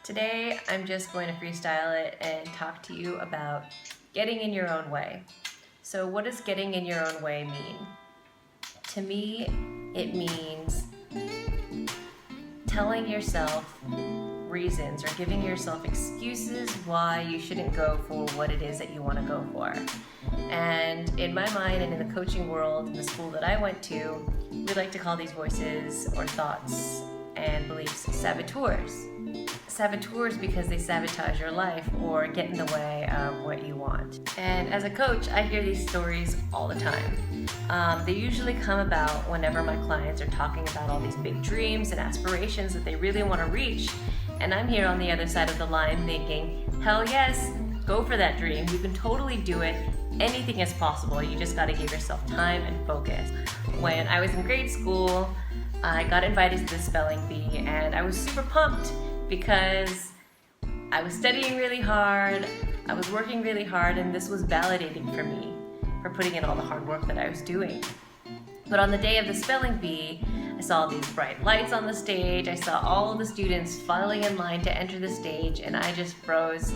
Today, I'm just going to freestyle it and talk to you about getting in your own way. So what does getting in your own way mean? To me, it means telling yourself reasons or giving yourself excuses why you shouldn't go for what it is that you want to go for. And in my mind and in the coaching world, in the school that I went to, we like to call these voices or thoughts and beliefs saboteurs. Saboteurs because they sabotage your life or get in the way of what you want. And as a coach, I hear these stories all the time. They usually come about whenever my clients are talking about all these big dreams and aspirations that they really want to reach. And I'm here on the other side of the line thinking, hell yes, go for that dream. You can totally do it. Anything is possible. You just got to give yourself time and focus. When I was in grade school, I got invited to the spelling bee and I was super pumped because I was studying really hard, I was working really hard, and this was validating for me for putting in all the hard work that I was doing. But on the day of the spelling bee, I saw these bright lights on the stage, I saw all of the students filing in line to enter the stage, and I just froze.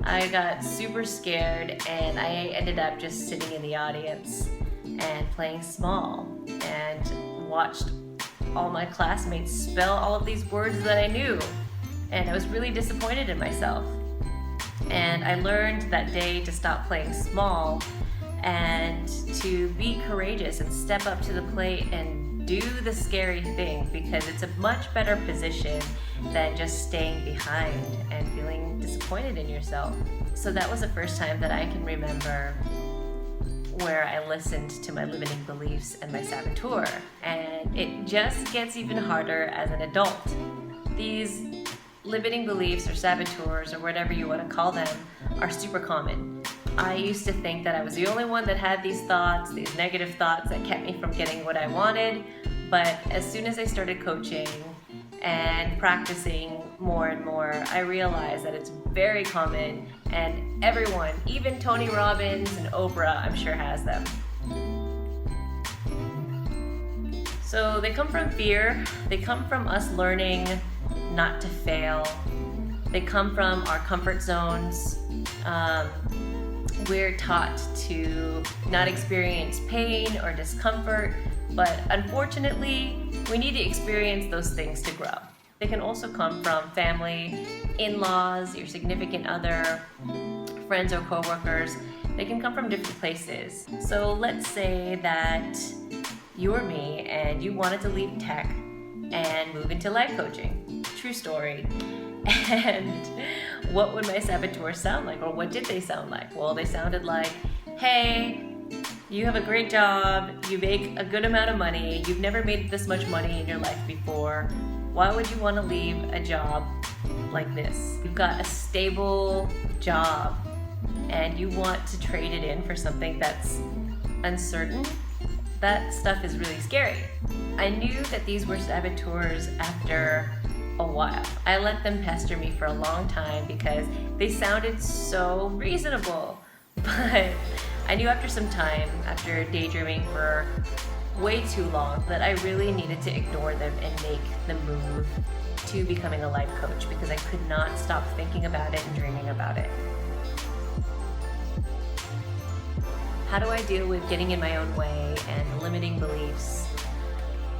I got super scared, and I ended up just sitting in the audience and playing small and watched all my classmates spell all of these words that I knew. And I was really disappointed in myself. And I learned that day to stop playing small and to be courageous and step up to the plate and do the scary thing, because it's a much better position than just staying behind and feeling disappointed in yourself. So that was the first time that I can remember where I listened to my limiting beliefs and my saboteur. And it just gets even harder as an adult. These limiting beliefs or saboteurs or whatever you want to call them are super common. I used to think that I was the only one that had these thoughts, these negative thoughts that kept me from getting what I wanted. But as soon as I started coaching and practicing more and more, I realized that it's very common, and everyone, even Tony Robbins and Oprah, I'm sure has them. So they come from fear, they come from us learning not to fail. They come from our comfort zones. We're taught to not experience pain or discomfort, but unfortunately, we need to experience those things to grow. They can also come from family, in-laws, your significant other, friends or coworkers. They can come from different places. So let's say that you or me and you wanted to leave tech and move into life coaching. True story. And what would my saboteurs sound like, or what did they sound like? Well, they sounded like, hey, you have a great job, you make a good amount of money, you've never made this much money in your life before. Why would you want to leave a job like this? You've got a stable job and you want to trade it in for something that's uncertain. That stuff is really scary. I knew that these were saboteurs after a while. I let them pester me for a long time because they sounded so reasonable. But I knew after some time, after daydreaming for way too long, that I really needed to ignore them and make the move to becoming a life coach, because I could not stop thinking about it and dreaming about it. How do I deal with getting in my own way and limiting beliefs?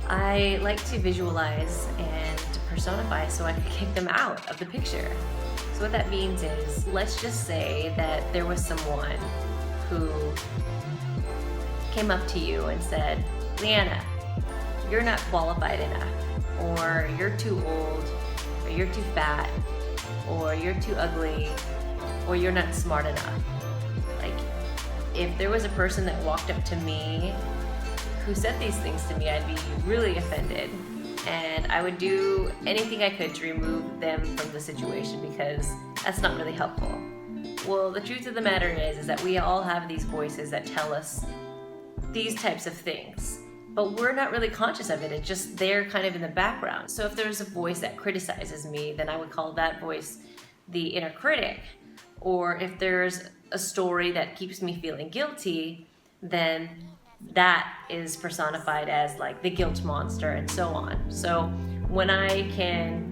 I like to visualize and personify so I can kick them out of the picture. So what that means is, let's just say that there was someone who came up to you and said, Leanna, you're not qualified enough, or you're too old, or you're too fat, or you're too ugly, or you're not smart enough. Like, if there was a person that walked up to me who said these things to me, I'd be really offended, and I would do anything I could to remove them from the situation, because that's not really helpful. Well, the truth of the matter is that we all have these voices that tell us these types of things, but we're not really conscious of it. It's just they're kind of in the background. So if there's a voice that criticizes me, then I would call that voice the inner critic. Or if there's a story that keeps me feeling guilty, then that is personified as like the guilt monster and so on. So when I can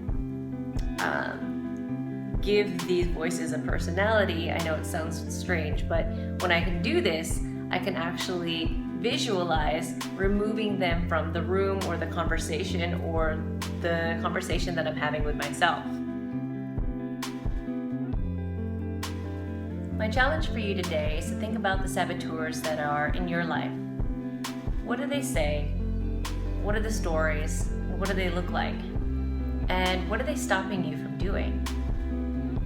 give these voices a personality. I know it sounds strange, but when I can do this, I can actually visualize removing them from the room or the conversation that I'm having with myself. My challenge for you today is to think about the saboteurs that are in your life. What do they say? What are the stories? What do they look like? And what are they stopping you from doing?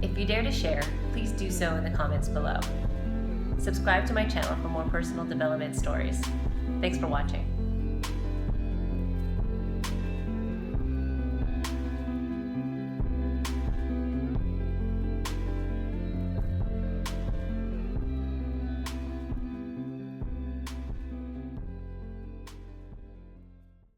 If you dare to share, please do so in the comments below. Subscribe to my channel for more personal development stories. Thanks for watching.